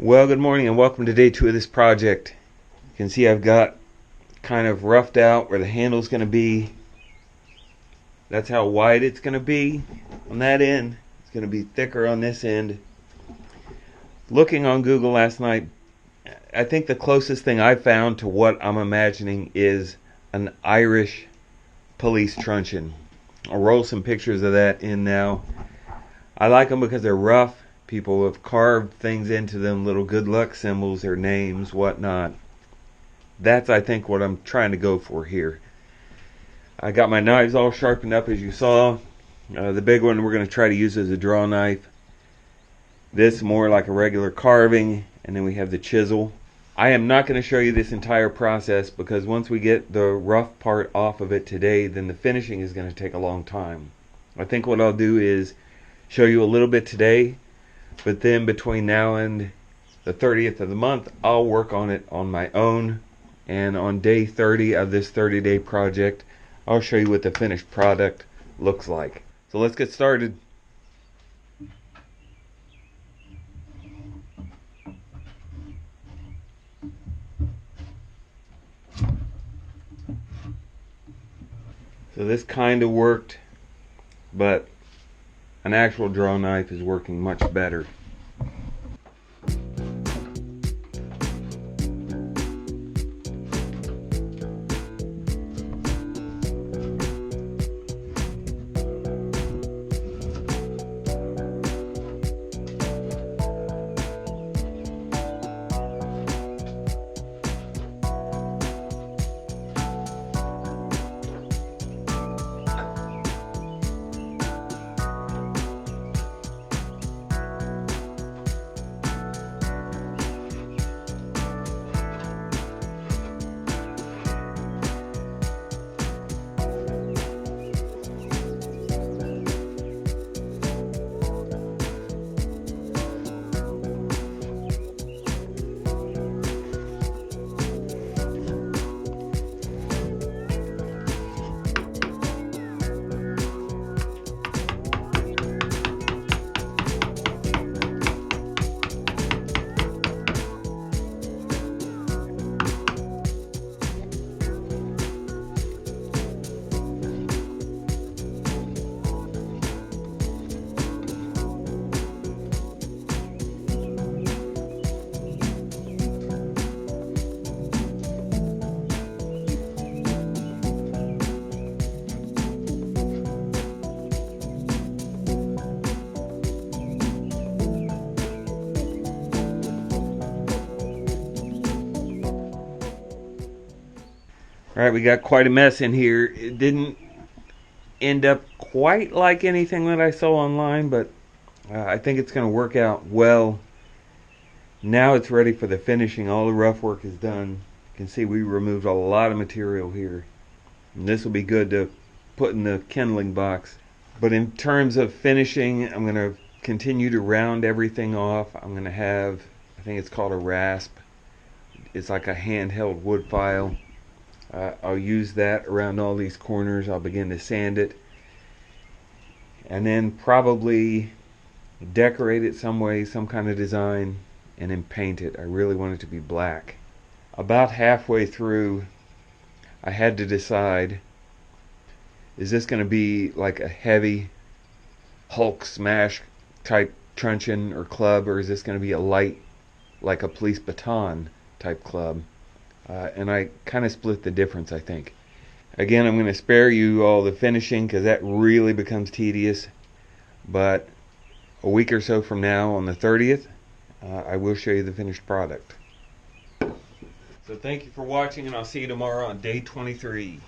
Well, good morning and welcome to day 2 of this project. You can see I've got kind of roughed out where the handle's going to be. That's how wide it's going to be on that end. It's going to be thicker on this end. Looking on Google last night, I think the closest thing I found to what I'm imagining is an Irish police truncheon. I'll roll some pictures of that in now. I like them because they're rough. People have carved things into them, little good luck symbols, their names, whatnot. That's, I think, what I'm trying to go for here. I got my knives all sharpened up, as you saw. The big one we're going to try to use as a draw knife. This more like a regular carving, and then we have the chisel. I am not going to show you this entire process because once we get the rough part off of it today, then the finishing is going to take a long time. I think what I'll do is show you a little bit today, but then between now and the 30th of the month, I'll work on it on my own. And on day 30 of this 30-day project, I'll show you what the finished product looks like. So let's get started. So this kind of worked, but an actual draw knife is working much better. Alright, we got quite a mess in here. It didn't end up quite like anything that I saw online, but I think it's going to work out well. Now it's ready for the finishing. All the rough work is done. You can see we removed a lot of material here. And this will be good to put in the kindling box. But in terms of finishing, I'm going to continue to round everything off. I'm going to have, I think it's called a rasp. It's like a handheld wood file. I'll use that around all these corners. I'll begin to sand it and then probably decorate it some way, some kind of design, and then paint it. I really want it to be black. About halfway through, I had to decide, is this going to be like a heavy Hulk smash type truncheon or club, or is this going to be a light, like a police baton type club? And I kind of split the difference, I think. Again, I'm going to spare you all the finishing because that really becomes tedious. But a week or so from now, on the 30th, I will show you the finished product. So thank you for watching, and I'll see you tomorrow on day 23.